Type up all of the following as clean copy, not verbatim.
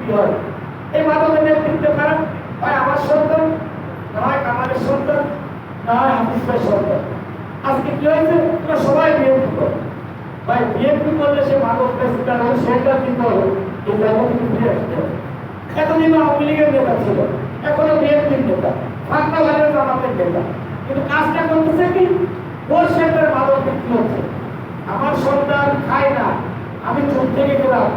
বিক্রি হয়। এই মাদকের নেতৃত্ব কারা? হয় আমার সন্তান, না হয় কামালের সন্তান, না হয় হাফিজ ভাই সন্তান। আজকে কি হয়েছে? তোরা সবাই বিএনপি করে। ভাই বিএনপি করলে সে মাদক বেচতে হবে, সেটা দিতে হবে, এই জায়গা থেকে ফিরে আসতে হবে। এতদিন আওয়ামী লীগের নেতা ছিল, এখনো বিএনপির নেতা, ফাঁকা ভাইয়ের জামাতের নেতা, কিন্তু কাজটা করতেছে কি? ওর সেন্টারে মাদক বিক্রি হচ্ছে। আমার সন্তান খায় না, আমি চুপ থেকে গেলাম,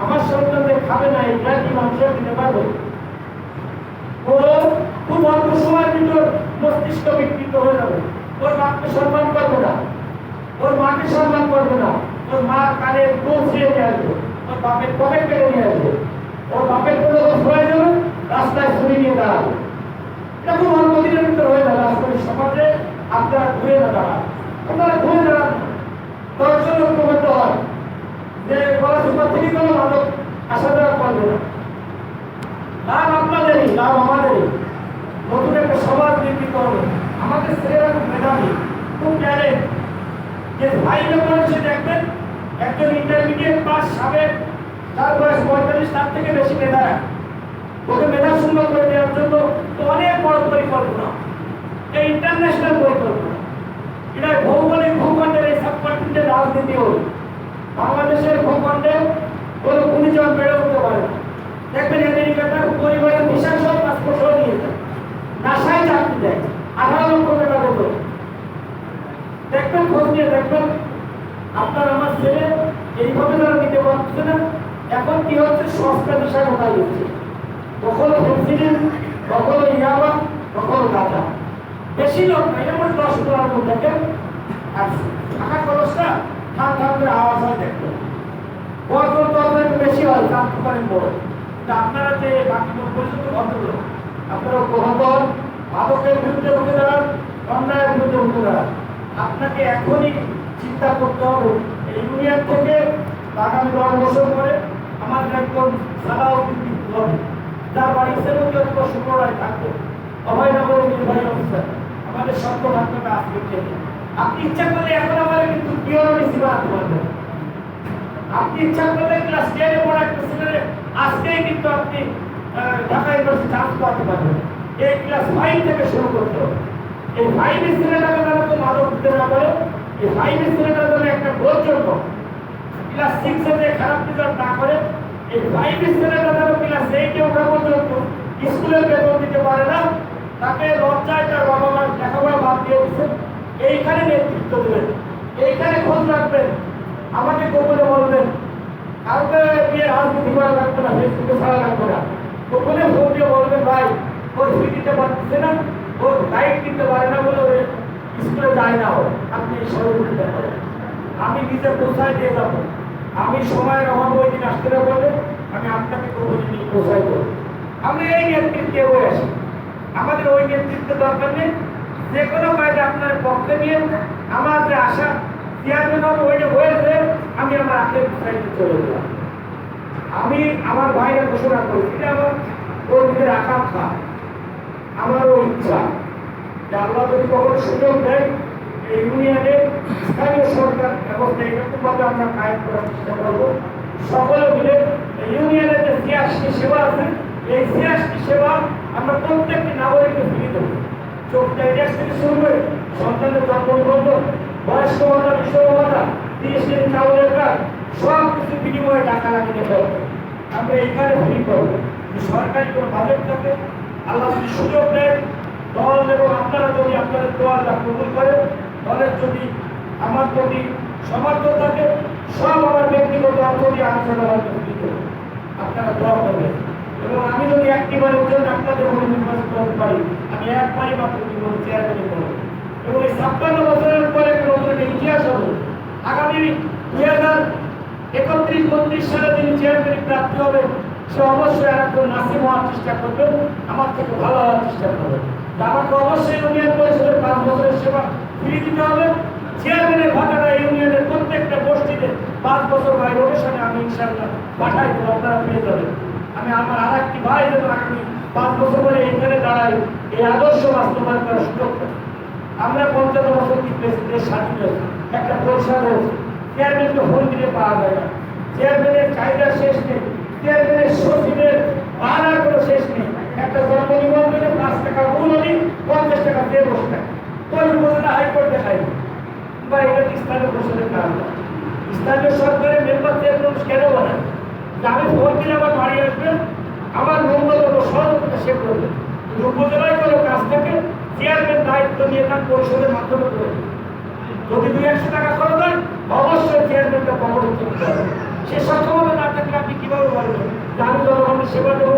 আমার সন্তান যে খাবে না এটা কি মানুষের দিতে পারবে? ওর খুব অল্প সময়ের ভিতর মস্তিষ্ক বিকৃত হয়ে যাবে। ওর বাপকে সম্মান করবে না, ওর মাকে সম্মান করবে না, ওর মা কানে পৌঁছিয়ে নিয়ে আসবে, ওর বাপের পকেট কেটে নিয়ে আসবে, ওর বাপের কোনো হয়ে যাবে, রাস্তায় ছুরি নিয়ে দাঁড়াবে। এটা খুব অল্প দিনের ভিতর হয়ে যাবে। আজকের সমাজে আপনারা ঘুরে না দাঁড়ান, আপনারা ঘুরে দাঁড়ান, দর্শন ঐক্যবদ্ধ হয় যে গলাচুপা থেকে কোনো মাদক আসা যাওয়া করবে না। লাভ আপনাদেরই, লাভ আমাদেরই। নতুন একটা সমাজ নির্মিত হবে। আমাদের ছেলেরা খুব মেধাবী, খুব ট্যালেন্ট। যে ভাইরা বলেছে দেখবেন, একজন ইন্টারমিডিয়েট পাস সাবেক, তার বয়স 45, তার থেকে বেশি মেধা রাখে। ওকে মেধা শূন্য করে দেওয়ার জন্য তো অনেক বড় পরিকল্পনা, এই ইন্টারন্যাশনাল পরিকল্পনা। এটা ভৌগোলিক ভূখণ্ডের এই সাবকন্টিনেন্টের রাজনীতি হল। বাংলাদেশের ভূখণ্ডে কোনো গুণীজন বেড়ে উঠতে পারে না। দেখবেন আমেরিকাটা পরিবারের বিশাল সব পাসপোর্ট সহ নিয়ে যায়, নাসায় চাকরি দেয়, 18 লক্ষ টাকা বেতন। দেখবেন, খোঁজ নিয়ে দেখবেন। আপনার আমার ছেলে এইভাবে তারা নিতে পারছে না। এখন কি হচ্ছে? সস্তা নেশা ঢোকাই দিচ্ছে, কখনো ফেন্সিডিল, কখনো ইয়াবা, কখনো গাঁজা। বেশি লোক নাই, যেমন 10-12 লোক দেখেন। আর টাকা খরচটা থাম থাম করে আওয়াজ হয় দেখবেন। বর্তমান তত একটু বেশি হয়, জানতে পারেন বড়। কিন্তু আপনারা যে বাকি লোক পর্যন্ত ভদ্রলোক, আপনারা বহদর, মাদকের বিরুদ্ধে উঠে দাঁড়ান, অন্যায়ের বিরুদ্ধে উঠে দাঁড়ান। আপনাকে এখনই চিন্তা করতে হবে এই ইউনিয়ন থেকে আগামী 10 বছর পরে আমাদের একজন সালাউদ্দিন হবে, যার বাড়ি সেবক শুক্ররায় থাকবে, অভয়নগরের নির্বাহী অফিসার। আমাদের সত্য ভাগ্যটা আজকে থেকে আপনি ইচ্ছা করলে এখন আমাদের কিন্তু পিওরিটি বানাতে পারবেন। আপনি ইচ্ছা করলে ক্লাস 10 এ পড়া একটা ছেলে আজকেই কিন্তু আপনি ঢাকা ইউনিভার্সিটি চান্স পাওয়াতে পারবেন। এই ক্লাস 5 থেকে শুরু করতে হবে। এই 5 এর ছেলেটাকে যারা তো মাদক দিতে না পারে, এই 5 এর ছেলেটার জন্য একটা গোল জন্য ক্লাস 6 এ যে খারাপ রেজাল্ট না করে, এই 5 এর ছেলেটা যারা ক্লাস 8 এ ওঠা পর্যন্ত স্কুলের বেতন দিতে পারে না, তাকে লজ্জায় তার বাবা মা লেখাপড়া বাদ দিয়ে দিচ্ছে। এইখানে নেতৃত্ব দেবেন, এইখানে খোঁজ রাখবেন, আমাকে গোপনে বলবেন। কাউকে গিয়ে রাজনীতি করা লাগবে না, ফেসবুকে ছাড়া লাগবে না। গোপনে ফোন দিয়ে বলবেন, ভাই ওর ফি দিতে পারছে না, ওর গাইড দিতে পারে না বলে ওর স্কুলে যায় না, আপনি সহযোগিতা করেন। আমি নিজে পৌঁছায় দিয়ে যাবো। আমি সময়ের অভাবে ওই দিন আসতে বলে আমি আপনাকে গোপনে নিয়ে পৌঁছাই দেবো। আমরা এই নেতৃত্বে হয়ে আসি, আমাদের ওই নেতৃত্বের দরকার নেই। যে কোনো কাজে আপনার পক্ষে নিয়ে আমার যে আশা চেয়ারম্যান হবে, ওইটা হয়েছে, আমি আমার আখের সাইডে চলে গেলাম। আমি আমার ভাইরা ঘোষণা করি, এটা আমার কর্মীদের আকাঙ্ক্ষা, আমারও ইচ্ছা যে আল্লাহ যদি কখনো সুযোগ দেয় এই ইউনিয়নের স্থানীয় সরকার ব্যবস্থা এরকমভাবে আমরা কায়েম করার চেষ্টা করবো। সকলে মিলে ইউনিয়নের যে সিয়াসি সেবা আছে, এই সিয়াসি সেবা আমরা প্রত্যেকটি নাগরিককে ফিরিয়ে দেবো। চোখটা গ্যাস থেকে শুরু করে সন্তানের জন্ম নিবন্ধন, বয়স্ক ভাতা, বিশ্বভ ভাতা, 30 দিন চাউলের কাজ, সব কিছু বিনিময়ে টাকা লাগিয়ে দিতে হবে। আমরা এইখানে ফ্রি করবো। সরকারি কোনো বাজেট থাকে, আল্লাহ যদি সুযোগ দেয়, দল এবং আপনারা যদি আপনাদের দোয়াটা কবুল করেন, দলের যদি আমার প্রতি সমর্থন থাকে, সব আমার ব্যক্তিগত অর্থনী আলোচনা আপনারা দোয়া করবেন। এবং আমি যদি একটিবারের জন্য আপনাদের মনে নির্বাচন করতে পারি, আমি একবারই মাত্র জীবন চেয়ারম্যান করবো। এবং এই 56 বছরের পরে একটা নতুন ইতিহাস হবে। আগামী 2031-32 সালে যিনি চেয়ারম্যান প্রাপ্তি হবে, সে অবশ্যই একজন নাসিম হওয়ার চেষ্টা করবেন, আমার থেকে ভালো হওয়ার চেষ্টা করবেন। আমাকে অবশ্যই ইউনিয়ন পরিষদের 5 বছরের সেবা ফিরিয়ে দিতে হবে। চেয়ারম্যানের ভাতাটা ইউনিয়নের প্রত্যেকটা মসজিদে 5 বছর ভাই রোটেশনে আমি ইনশাআল্লাহ পাঠাই দেবো, আপনারা পেয়ে যাবেন। আমি আমার আর একটি ভাই যেন আগামী 5 বছর পরে এখানে দাঁড়াই, এই আদর্শ বাস্তবায়ন করার সুযোগ পাই। আমরা 50 বছর কি দেশ স্বাধীন হয়েছে, একটা পরিষদ হয়েছে, চেয়ারম্যানকে ফোন দিলে পাওয়া যায় না, চেয়ারম্যানের চাহিদা শেষ নেই। চেয়ারম্যানের সচিবের ভাড়ার কোনো শেষ নেই। একটা জন্ম নিবন্ধনে 5 টাকা মূলধন 50 টাকা দিয়ে বসে থাকে। কোন উপজেলা হাইকোর্ট দেখাই বা এটা স্থানীয় পরিষদের কাজ না। স্থানীয় সরকারের মেম্বার চেয়ারম্যান কেন বানায়? যে আমি ভোট দিলে আমার বাড়ি আসবেন, আমার ন্যূনতম সহযোগিতা সে করবে। উপজেলায় কোনো কাজ থাকে চেয়ারম্যান দায়িত্ব নিয়ে তার পরিষদের মাধ্যমে করে। যদি 200 টাকা খরচ হয় অবশ্যই চেয়ারম্যানটা কবর করতে হবে। সে সক্ষমতা না থাকলে আপনি কিভাবে বলবেন যে আমি জনগণের সেবা দেবো?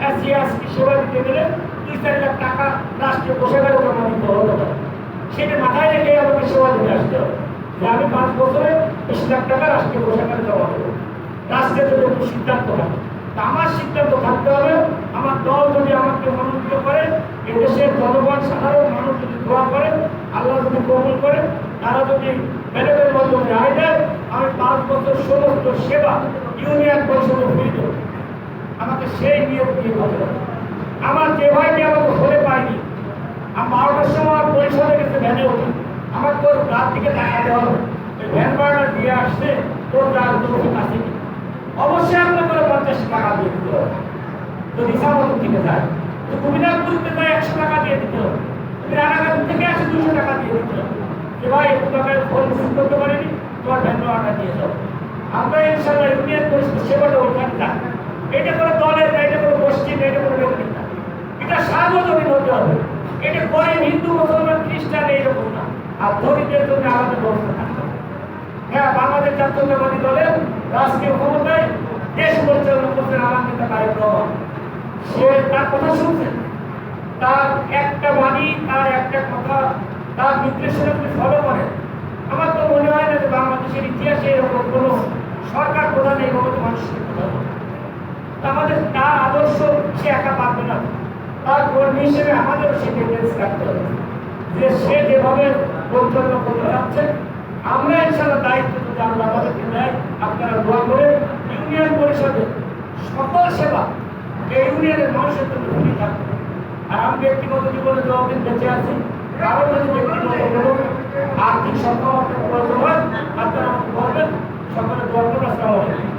আজকে সেবা দিতে গেলে 2-4 লাখ টাকা রাষ্ট্রীয় কোষাগারে জমা দিতে হতে পারে। সেটা মাথায় রেখে আমাকে সেবা দিতে আসতে হবে যে আমি 5 বছরে 20 লাখ টাকা রাষ্ট্রীয় কোষাগারে জমা দেবো। রাষ্ট্রের যদি একটু সিদ্ধান্ত হয়, তা আমার সিদ্ধান্ত থাকতে হবে। আমার দল যদি আমাকে মনোনীত করে, এদেশের জনগণ সাধারণ মানুষ যদি দোয়া করে, আল্লাহ যদি কবুল করে, তারা যদি ব্যালটের মাধ্যমে রায় দেয়, আমি 5 বছর সমস্ত সেবা ইউনিয়ন পরিষদে ফিরে দেবো। আমাকে সেই নিয়োগ দিয়ে হবে। আমার যে ভাইকে আমাকে ফোনে পাইনি, আমি 12টার সময় পরিষদে গেছে ভ্যানে ওঠে, আমার তোর রাত থেকে টাকা দেওয়া হবে, ভ্যান ভাড়া দিয়ে আসছে, তোর রাত দুটো কাছে অবশ্যই আপনার করে 50 টাকা দিয়ে দিতে হবে। যদি ইসামত থেকে যায়, তো কুমিল্লার করতে যায় 100 টাকা দিয়ে দিতে হবে। রানাঘাট থেকে আসে 200 টাকা দিয়ে দিতে হবে। যে ভাই একটু টাকায় ফোন রিসিভ করতে পারিনি, তোমার ভ্যান ভাড়াটা দিয়ে যাও। আমরা ইনশাআল্লাহ ইউনিয়ন পরিষদ সেবাটা ওখানে যাই। এটা কোনো দলের না, এটা কোনো গোষ্ঠীর না, এটা কোনো ব্যক্তির না, এটা সার্বজনীন হতে হবে। এটা করে হিন্দু মুসলমান খ্রিস্টান এইরকম না। আর ধনীদের জন্য আমাদের ব্যবস্থা থাকতে হবে। হ্যাঁ, বাংলাদেশ জাতীয়তাবাদী দলের রাষ্ট্রীয় ক্ষমতায় দেশ পরিচালনা করছেন আমার নেতা তারেক রহমান। সে তার কথা শুনছেন, তার একটা বাণী, তার একটা কথা, তার নির্দেশনা আপনি ফলো করেন। আমার তো মনে হয় না যে বাংলাদেশের ইতিহাসে এরকম কোনো সরকার প্রধান এইভাবে মানুষের কথা বলে। আমাদের তার আদর্শ সে একা পারবে না, তার কর্মী হিসেবে আমাদেরও সে টেন্ডেন্সি রাখতে হবে যে সে যেভাবে পরিচালনা করতে যাচ্ছে, আমরা ইনশাআল্লাহ দায়িত্ব যদি আমরা আমাদেরকে দেয়, আপনারা দোয়া করে ইউনিয়ন পরিষদের সকল সেবা এই ইউনিয়নের মানুষের জন্য ফ্রি থাকবে। আর আমি ব্যক্তিগত জীবনে যতদিন বেঁচে আছি, কারো যদি ব্যক্তিগত কোনো আর্থিক সক্ষমতার প্রয়োজন হয়, আপনারা আমাকে বলবেন। সকলে দোয়া করবেন। আসসালামু আলাইকুম।